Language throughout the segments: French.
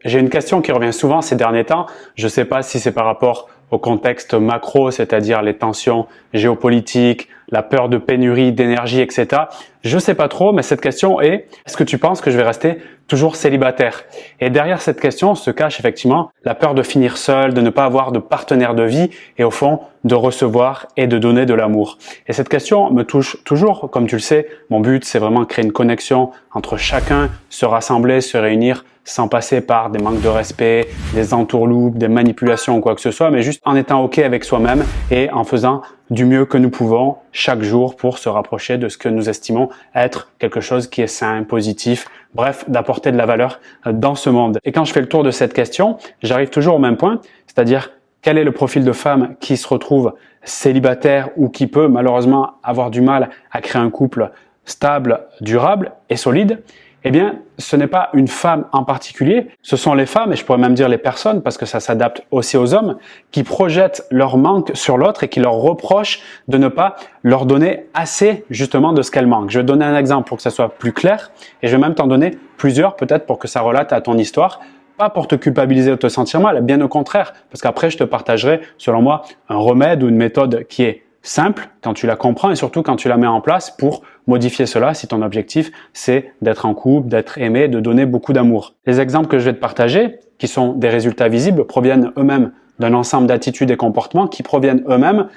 J'ai une question qui revient souvent ces derniers temps. Je ne sais pas si c'est par rapport au contexte macro, c'est-à-dire les tensions géopolitiques, la peur de pénurie d'énergie, etc. Je ne sais pas trop, mais cette question est, est-ce que tu penses que je vais rester toujours célibataire? Et derrière cette question se cache effectivement la peur de finir seul, de ne pas avoir de partenaire de vie et au fond de recevoir et de donner de l'amour. Et cette question me touche toujours, comme tu le sais, mon but c'est vraiment créer une connexion entre chacun, se rassembler, se réunir sans passer par des manques de respect, des entourloupes, des manipulations ou quoi que ce soit, mais juste en étant OK avec soi-même et en faisant du mieux que nous pouvons chaque jour pour se rapprocher de ce que nous estimons être quelque chose qui est sain, positif, bref, d'apporter de la valeur dans ce monde. Et quand je fais le tour de cette question, j'arrive toujours au même point, c'est-à-dire quel est le profil de femme qui se retrouve célibataire ou qui peut malheureusement avoir du mal à créer un couple stable, durable et solide? Eh bien, ce n'est pas une femme en particulier, ce sont les femmes, et je pourrais même dire les personnes, parce que ça s'adapte aussi aux hommes, qui projettent leur manque sur l'autre et qui leur reprochent de ne pas leur donner assez justement de ce qu'elles manquent. Je vais te donner un exemple pour que ça soit plus clair, et je vais même t'en donner plusieurs peut-être pour que ça relate à ton histoire. Pas pour te culpabiliser ou te sentir mal, bien au contraire, parce qu'après je te partagerai, selon moi, un remède ou une méthode qui est simple quand tu la comprends et surtout quand tu la mets en place pour modifier cela si ton objectif c'est d'être en couple, d'être aimé, de donner beaucoup d'amour. Les exemples que je vais te partager, qui sont des résultats visibles, proviennent eux-mêmes d'un ensemble d'attitudes et comportements qui proviennent eux-mêmes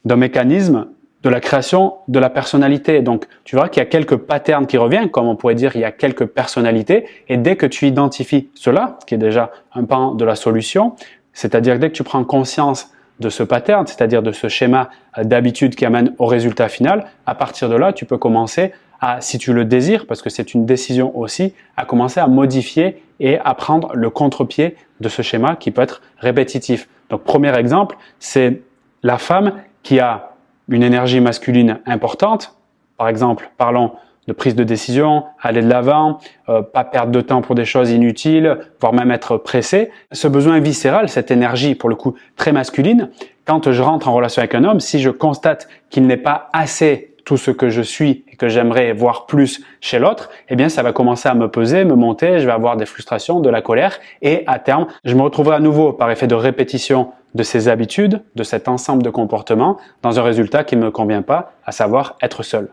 d'un mécanisme de la création de la personnalité. Donc, tu verras qu'il y a quelques patterns qui reviennent, comme on pourrait dire, il y a quelques personnalités, et dès que tu identifies cela, ce qui est déjà un pan de la solution, c'est-à-dire dès que tu prends conscience de ce pattern, c'est-à-dire de ce schéma d'habitude qui amène au résultat final, à partir de là, tu peux commencer à, si tu le désires, parce que c'est une décision aussi, à commencer à modifier et à prendre le contre-pied de ce schéma qui peut être répétitif. Donc, premier exemple, c'est la femme qui a une énergie masculine importante. Par exemple, parlons de prise de décision, aller de l'avant, pas perdre de temps pour des choses inutiles, voire même être pressé. Ce besoin viscéral, cette énergie pour le coup très masculine, quand je rentre en relation avec un homme, si je constate qu'il n'est pas assez tout ce que je suis et que j'aimerais voir plus chez l'autre, eh bien ça va commencer à me peser, me monter, je vais avoir des frustrations, de la colère et à terme, je me retrouverai à nouveau par effet de répétition de ces habitudes, de cet ensemble de comportements dans un résultat qui ne me convient pas, à savoir être seul.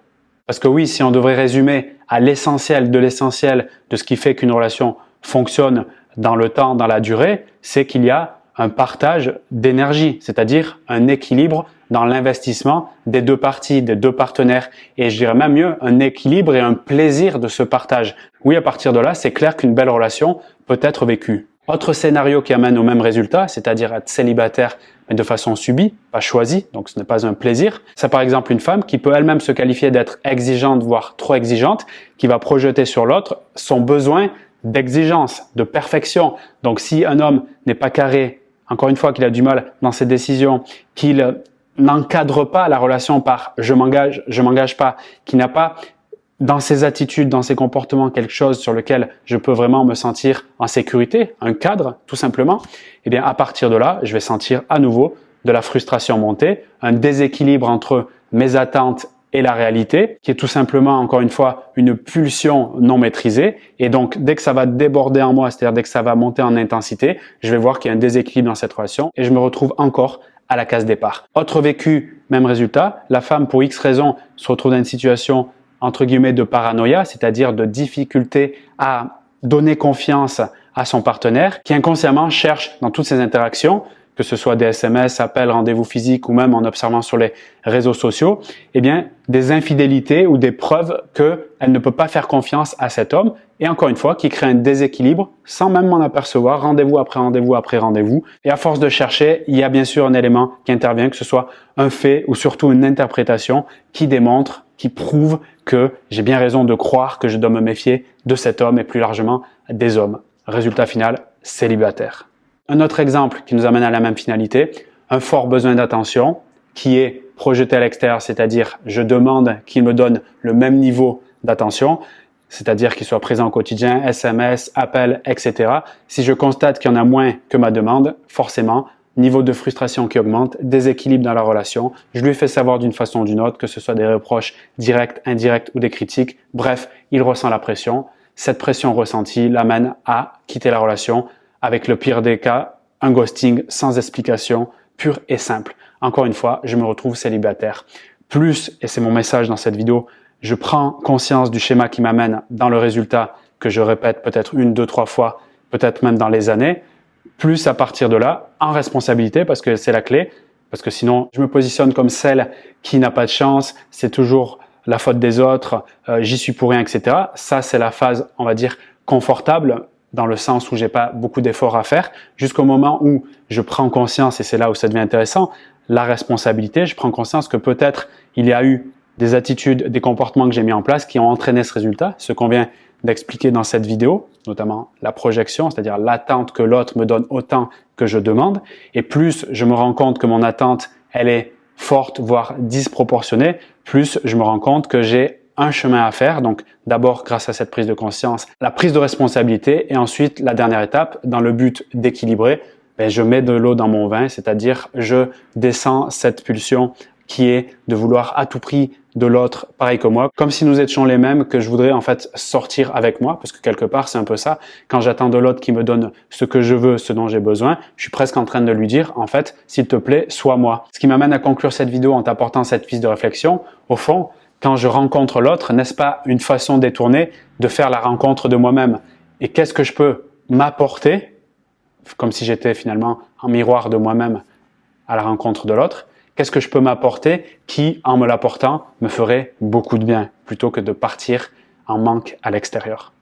Parce que oui, si on devrait résumer à l'essentiel de ce qui fait qu'une relation fonctionne dans le temps, dans la durée, c'est qu'il y a un partage d'énergie, c'est-à-dire un équilibre dans l'investissement des deux parties, des deux partenaires. Et je dirais même mieux, un équilibre et un plaisir de ce partage. Oui, à partir de là, c'est clair qu'une belle relation peut être vécue. Autre scénario qui amène au même résultat, c'est-à-dire être célibataire mais de façon subie, pas choisie, donc ce n'est pas un plaisir. C'est par exemple une femme qui peut elle-même se qualifier d'être exigeante, voire trop exigeante, qui va projeter sur l'autre son besoin d'exigence, de perfection. Donc si un homme n'est pas carré, encore une fois qu'il a du mal dans ses décisions, qu'il n'encadre pas la relation par je m'engage pas, qu'il n'a pas dans ses attitudes, dans ses comportements, quelque chose sur lequel je peux vraiment me sentir en sécurité, un cadre, tout simplement, eh bien, à partir de là, je vais sentir à nouveau de la frustration monter, un déséquilibre entre mes attentes et la réalité, qui est tout simplement, encore une fois, une pulsion non maîtrisée. Et donc, dès que ça va déborder en moi, c'est-à-dire dès que ça va monter en intensité, je vais voir qu'il y a un déséquilibre dans cette relation et je me retrouve encore à la case départ. Autre vécu, même résultat, la femme, pour X raisons, se retrouve dans une situation entre guillemets de paranoïa, c'est-à-dire de difficulté à donner confiance à son partenaire, qui inconsciemment cherche dans toutes ses interactions, que ce soit des SMS, appels, rendez-vous physiques ou même en observant sur les réseaux sociaux, eh bien, des infidélités ou des preuves qu'elle ne peut pas faire confiance à cet homme et encore une fois, qui crée un déséquilibre sans même m'en apercevoir, rendez-vous après rendez-vous après rendez-vous. Et à force de chercher, il y a bien sûr un élément qui intervient, que ce soit un fait ou surtout une interprétation qui démontre, qui prouve que j'ai bien raison de croire que je dois me méfier de cet homme et plus largement des hommes. Résultat final, célibataire. Un autre exemple qui nous amène à la même finalité, un fort besoin d'attention qui est projeté à l'extérieur, c'est-à-dire je demande qu'il me donne le même niveau d'attention, c'est-à-dire qu'il soit présent au quotidien, SMS, appels, etc. Si je constate qu'il y en a moins que ma demande, forcément, niveau de frustration qui augmente, déséquilibre dans la relation, je lui fais savoir d'une façon ou d'une autre, que ce soit des reproches directs, indirects ou des critiques, bref, il ressent la pression. cette pression ressentie l'amène à quitter la relation avec le pire des cas, un ghosting sans explication, pur et simple. Encore une fois, je me retrouve célibataire. Plus, et c'est mon message dans cette vidéo, je prends conscience du schéma qui m'amène dans le résultat que je répète peut-être 1, 2, 3 fois, peut-être même dans les années, plus à partir de là, en responsabilité, parce que c'est la clé, parce que sinon, je me positionne comme celle qui n'a pas de chance, c'est toujours la faute des autres, j'y suis pour rien, etc. Ça, c'est la phase, on va dire, confortable, dans le sens où j'ai pas beaucoup d'efforts à faire, jusqu'au moment où je prends conscience, et c'est là où ça devient intéressant, la responsabilité, je prends conscience que peut-être il y a eu des attitudes, des comportements que j'ai mis en place qui ont entraîné ce résultat, ce qu'on vient d'expliquer dans cette vidéo, notamment la projection, c'est-à-dire l'attente que l'autre me donne autant que je demande, et plus je me rends compte que mon attente, elle est forte, voire disproportionnée, plus je me rends compte que j'ai un chemin à faire. Donc d'abord, grâce à cette prise de conscience, la prise de responsabilité, et ensuite la dernière étape, dans le but d'équilibrer, je mets de l'eau dans mon vin, c'est-à-dire je descends cette pulsion qui est de vouloir à tout prix de l'autre pareil que moi, comme si nous étions les mêmes, que je voudrais en fait sortir avec moi, parce que quelque part c'est un peu ça, quand j'attends de l'autre qui me donne ce que je veux, ce dont j'ai besoin, je suis presque en train de lui dire, en fait, s'il te plaît, sois moi. Ce qui m'amène à conclure cette vidéo en t'apportant cette piste de réflexion, au fond, quand je rencontre l'autre, n'est-ce pas une façon détournée de faire la rencontre de moi-même? Et qu'est-ce que je peux m'apporter, comme si j'étais finalement en miroir de moi-même à la rencontre de l'autre? Qu'est-ce que je peux m'apporter qui, en me l'apportant, me ferait beaucoup de bien, plutôt que de partir en manque à l'extérieur?